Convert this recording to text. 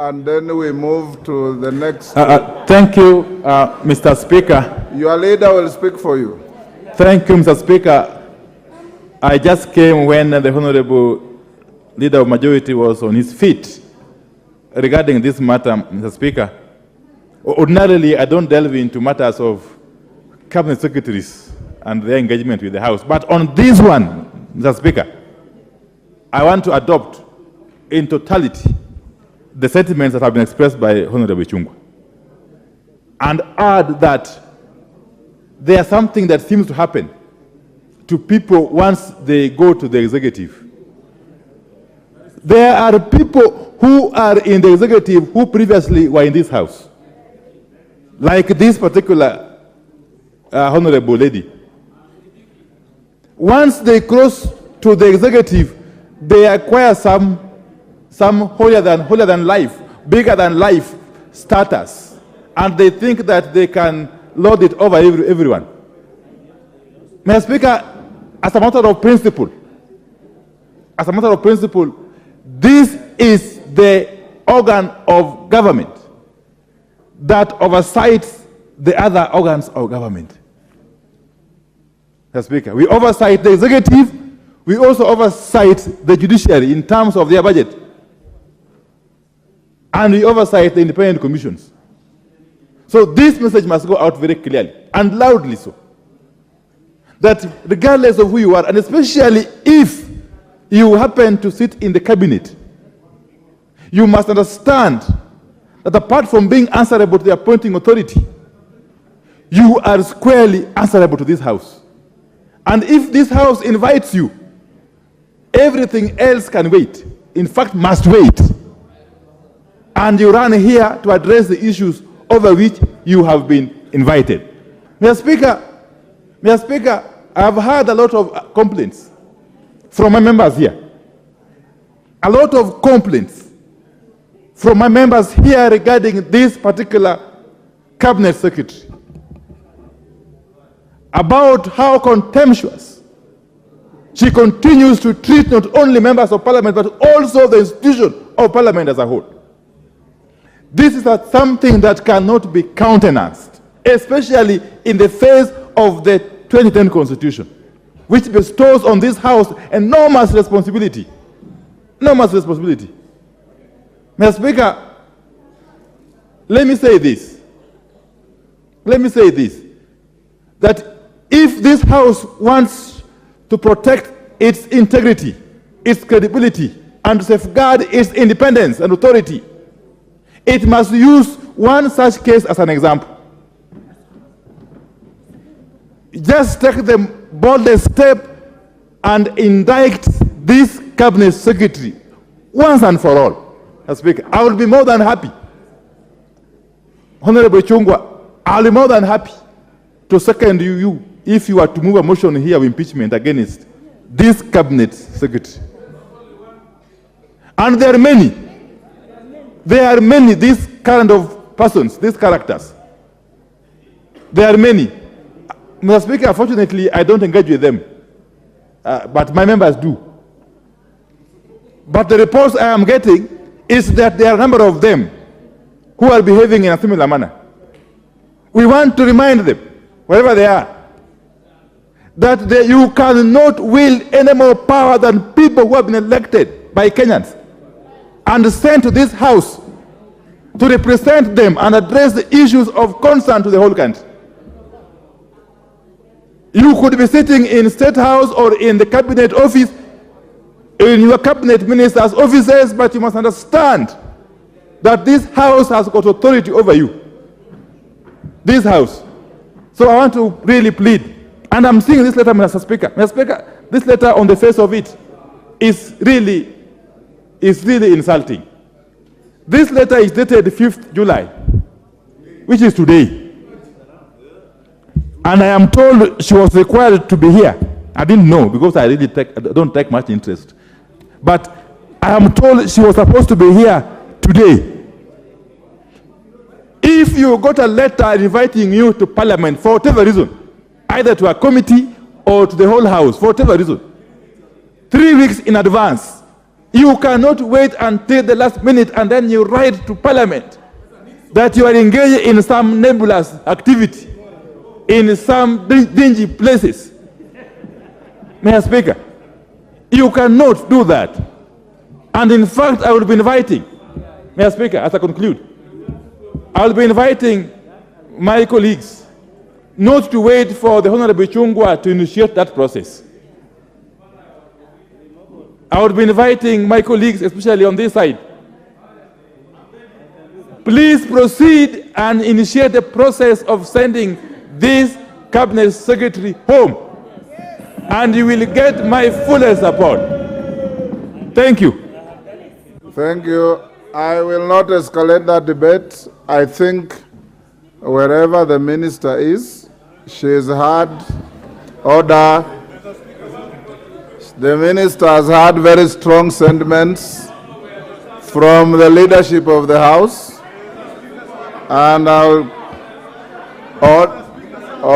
And then we move to the next. Thank you, Mr. Speaker. Your leader will speak for you. Thank you, Mr. Speaker. I just came when the Honorable Leader of Majority was on his feet regarding this matter, Mr. Speaker. Ordinarily, I don't delve into matters of cabinet secretaries and their engagement with the House. But on this one, Mr. Speaker, I want to adopt in totality the sentiments that have been expressed by Honorable Chungwa and add that there's something that seems to happen to people once they go to the executive. There are people who are in the executive who previously were in this house, like this particular honorable lady. Once they cross to the executive, they acquire some holier than life, bigger than life status, and they think that they can lord it over everyone. Mr. Speaker, as a matter of principle, this is the organ of government that oversights the other organs of government. Mr. Speaker, we oversight the executive, we also oversight the judiciary in terms of their budget, and we oversight the independent commissions. So this message must go out very clearly and loudly so, that regardless of who you are, and especially if you happen to sit in the cabinet, you must understand that apart from being answerable to the appointing authority, you are squarely answerable to this House. And if this House invites you, everything else can wait. In fact, must wait. And you run here to address the issues over which you have been invited. Mr. Speaker, I have heard a lot of complaints from my members here. A lot of complaints from my members here regarding this particular cabinet secretary about how contemptuous she continues to treat not only members of parliament but also the institution of parliament as a whole. This is something that cannot be countenanced, especially in the face of the 2010 Constitution, which bestows on this House enormous responsibility. Enormous responsibility. Mr. Speaker, let me say this, that if this House wants to protect its integrity, its credibility, and safeguard its independence and authority, it must use one such case as an example. Just take the boldest step and indict this cabinet secretary once and for all. Mr. Speaker, I will be more than happy. Honorable Chungwa, I will be more than happy to second you if you are to move a motion here of impeachment against this cabinet secretary. And there are many, these kind of persons, these characters. There are many. Mr. Speaker, unfortunately, I don't engage with them, but my members do. But the reports I am getting is that there are a number of them who are behaving in a similar manner. We want to remind them, wherever they are, that you cannot wield any more power than people who have been elected by Kenyans and sent to this House to represent them and address the issues of concern to the whole country. You could be sitting in State House or in the Cabinet Office, in your Cabinet Minister's offices, but you must understand that this House has got authority over you. This House. So I want to really plead, and I'm seeing this letter, Mr. Speaker. Mr. Speaker, this letter on the face of it is really insulting. This letter is dated 5th July, which is today. And I am told she was required to be here. I didn't know because I don't take much interest. But I am told she was supposed to be here today. If you got a letter inviting you to Parliament for whatever reason, either to a committee or to the whole House, for whatever reason, 3 weeks in advance, You cannot wait until the last minute and then you write to Parliament that you are engaged in some nebulous activity in some dingy places. Mr. Speaker, you cannot do that. And in fact, I will be inviting, Mr. Speaker, as I conclude, I will be inviting my colleagues not to wait for the Honorable Chungwa to initiate that process. I would be inviting my colleagues, especially on this side, please proceed and initiate the process of sending this cabinet secretary home, and you will get my full support. Thank you. Thank you. I will not escalate that debate. I think wherever the minister is, she's had order. The minister has had very strong sentiments from the leadership of the House, and I'll